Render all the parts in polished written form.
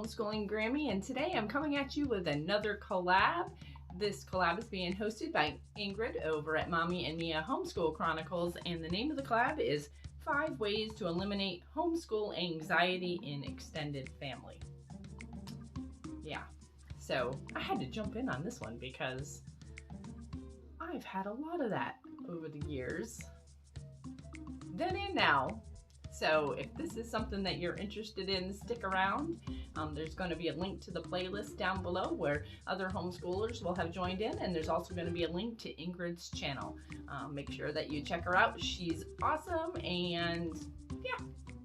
Homeschooling Grammy, and today I'm coming at you with another collab. This collab is being hosted by Ingrid over at Mommy and Mia Homeschool Chronicles, and the name of the collab is 5 Ways to Eliminate Homeschool Anxiety in Extended Family. Yeah, so I had to jump in on this one because I've had a lot of that over the years, then and now. So if this is something that you're interested in, stick around. There's going to be a link to the playlist down below where other homeschoolers will have joined in, and there's also going to be a link to Ingrid's channel. Make sure that you check her out. She's awesome, and yeah,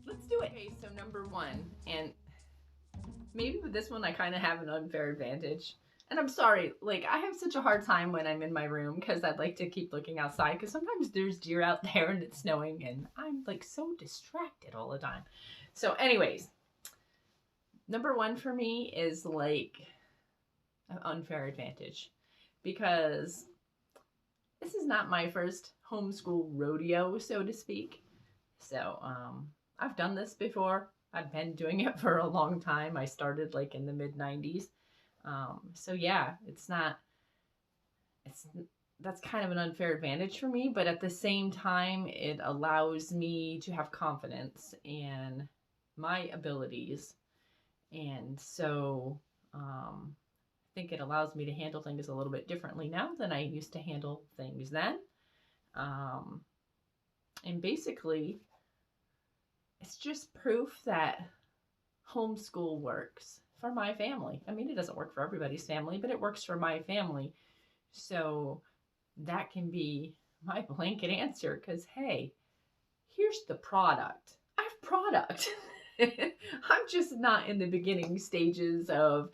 let's do it. Okay, so number 1, and maybe with this one I kind of have an unfair advantage. And I'm sorry, like, I have such a hard time when I'm in my room because I'd like to keep looking outside because sometimes there's deer out there and it's snowing and I'm like so distracted all the time. So anyways, number 1 for me is like an unfair advantage because this is not my first homeschool rodeo, so to speak. So I've done this before. I've been doing it for a long time. I started like in the mid-90s. So yeah, that's kind of an unfair advantage for me, but at the same time, it allows me to have confidence in my abilities. And so, I think it allows me to handle things a little bit differently now than I used to handle things then. And basically, it's just proof that homeschool works for my family. I mean, it doesn't work for everybody's family, but it works for my family. So that can be my blanket answer because, hey, here's the product. I have product. I'm just not in the beginning stages of,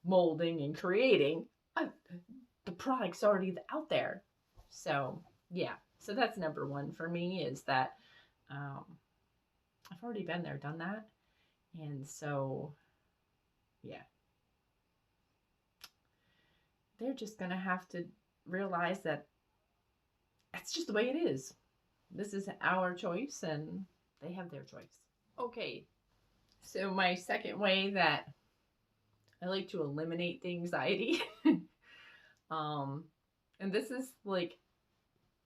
molding and creating. The product's already out there. So, yeah. So that's number 1 for me is that I've already been there, done that. And so, yeah. They're just going to have to realize that that's just the way it is. This is our choice and they have their choice. Okay, so my second way that I like to eliminate the anxiety, and this is like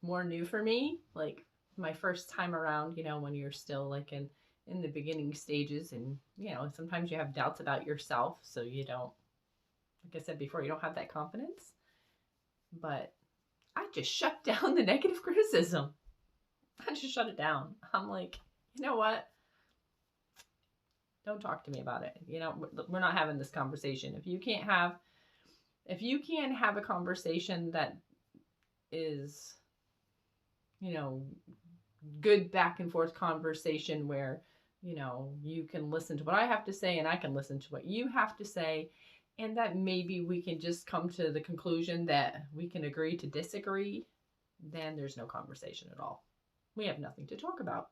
more new for me, like my first time around, when you're still like in the beginning stages and, sometimes you have doubts about yourself. So you don't, like I said before, you don't have that confidence, but I just shut down the negative criticism. I just shut it down. I'm like, you know what? Don't talk to me about it. We're not having this conversation. If you can't have a conversation that is, good back and forth conversation where, you can listen to what I have to say and I can listen to what you have to say. And that maybe we can just come to the conclusion that we can agree to disagree. Then there's no conversation at all. We have nothing to talk about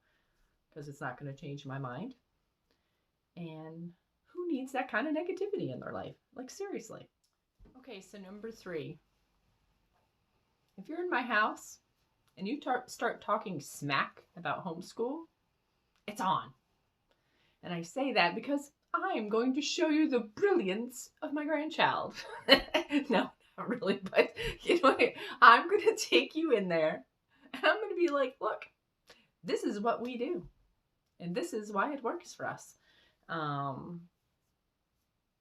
because it's not going to change my mind. And who needs that kind of negativity in their life? Like, seriously. Okay, so number 3. If you're in my house and you start talking smack about homeschool, it's on. And I say that because I'm going to show you the brilliance of my grandchild. No, not really, but I'm going to take you in there and I'm going to be like, look, this is what we do. And this is why it works for us.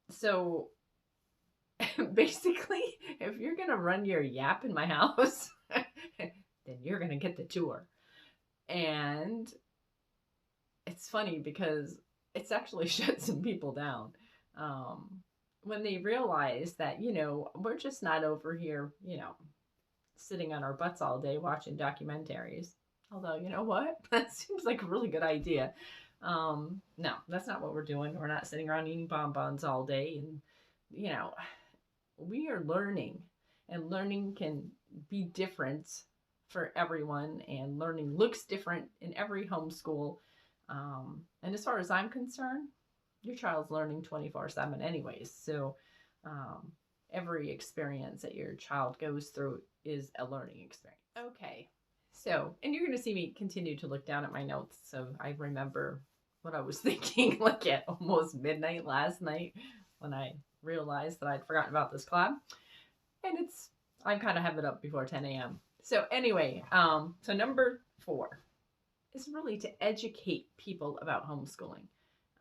So basically, if you're going to run your yap in my house, then you're going to get the tour. And it's funny because it's actually shut some people down. When they realize that, we're just not over here, sitting on our butts all day watching documentaries. Although, you know what? That seems like a really good idea. No, that's not what we're doing. We're not sitting around eating bonbons all day. And, we are learning. And learning can be different for everyone. And learning looks different in every homeschool. And as far as I'm concerned, your child's learning 24/7 anyways. So every experience that your child goes through is a learning experience. Okay, so, and you're going to see me continue to look down at my notes so I remember what I was thinking like at almost midnight last night when I realized that I'd forgotten about this collab. And I kind of have it up before 10 a.m. So anyway, so number 4 is really to educate people about homeschooling.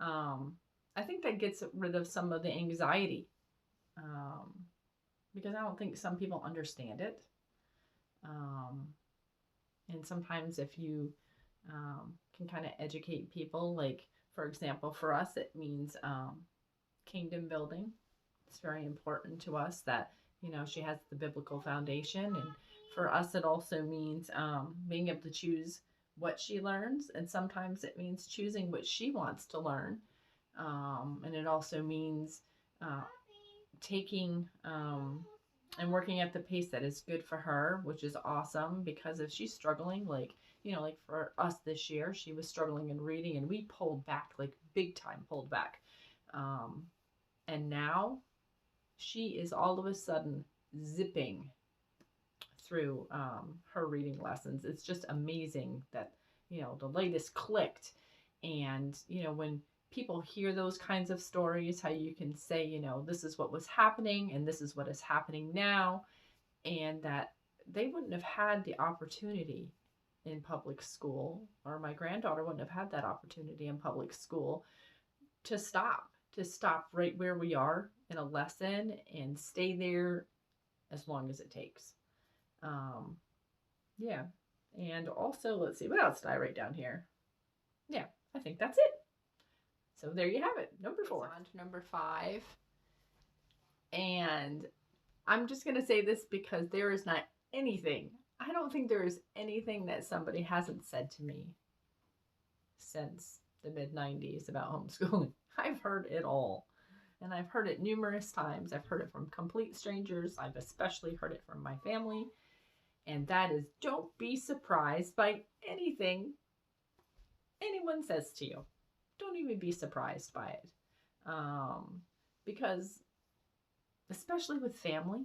I think that gets rid of some of the anxiety, because I don't think some people understand it. And sometimes if you can kind of educate people, like, for example, for us, it means kingdom building. It's very important to us that, she has the biblical foundation. And for us, it also means being able to choose what she learns. And sometimes it means choosing what she wants to learn. And it also means taking and working at the pace that is good for her, which is awesome, because if she's struggling, like for us this year, she was struggling in reading and we pulled back, like big time pulled back. And now she is all of a sudden zipping through her reading lessons. It's just amazing that, the latest clicked. And, when people hear those kinds of stories, how you can say, this is what was happening and this is what is happening now, and that they wouldn't have had the opportunity in public school, or my granddaughter wouldn't have had that opportunity in public school to stop right where we are in a lesson and stay there as long as it takes. Yeah. And also, let's see, what else did I write down here? Yeah, I think that's it. So there you have it. Number 4. On to number 5. And I'm just going to say this because there is not anything, I don't think there is anything that somebody hasn't said to me since the mid-90s about homeschooling. I've heard it all. And I've heard it numerous times. I've heard it from complete strangers. I've especially heard it from my family. And that is, don't be surprised by anything anyone says to you. Don't even be surprised by it. Because, especially with family,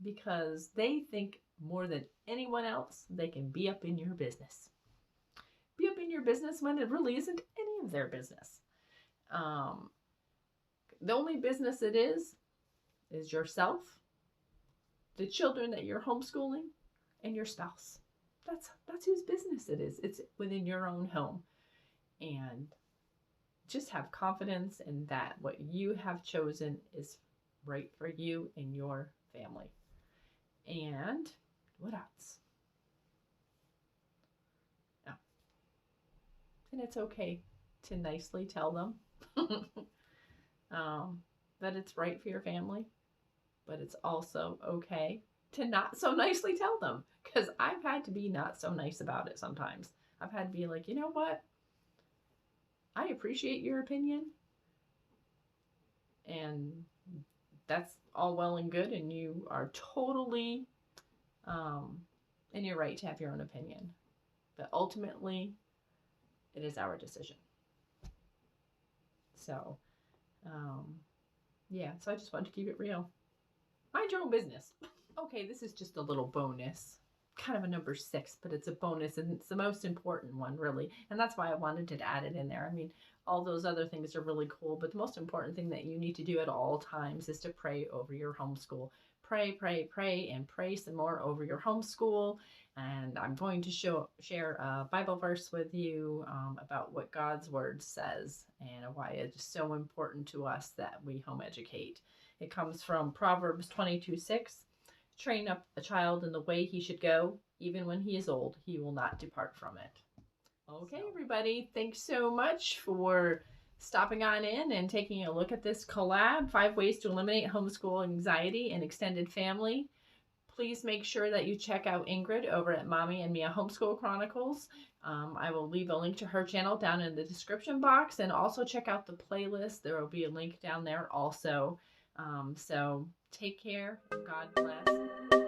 because they think more than anyone else, they can be up in your business. Be up in your business when it really isn't any of their business. The only business it is yourself, the children that you're homeschooling, and your spouse. That's whose business it is. It's within your own home. And just have confidence in that what you have chosen is right for you and your family. And what else? Oh. And it's okay to nicely tell them that it's right for your family, but it's also okay to not so nicely tell them, because I've had to be not so nice about it sometimes. I've had to be like, you know what? I appreciate your opinion, and that's all well and good, and you are totally in your right to have your own opinion. But ultimately, it is our decision. So, yeah, so I just wanted to keep it real. Mind your own business. Okay, this is just a little bonus. Kind of a number 6, but it's a bonus, and it's the most important one, really. And that's why I wanted to add it in there. I mean, all those other things are really cool, but the most important thing that you need to do at all times is to pray over your homeschool. Pray, pray, pray, and pray some more over your homeschool. And I'm going to share a Bible verse with you about what God's word says and why it's so important to us that we home educate. It comes from Proverbs 22:6. Train up a child in the way he should go. Even when he is old, he will not depart from it. Okay, everybody. Thanks so much for stopping on in and taking a look at this collab, 5 ways to eliminate homeschool anxiety in extended family. Please make sure that you check out Ingrid over at Mommy and Mia Homeschool Chronicles. I will leave a link to her channel down in the description box, and also check out the playlist. There will be a link down there also. So take care. God bless.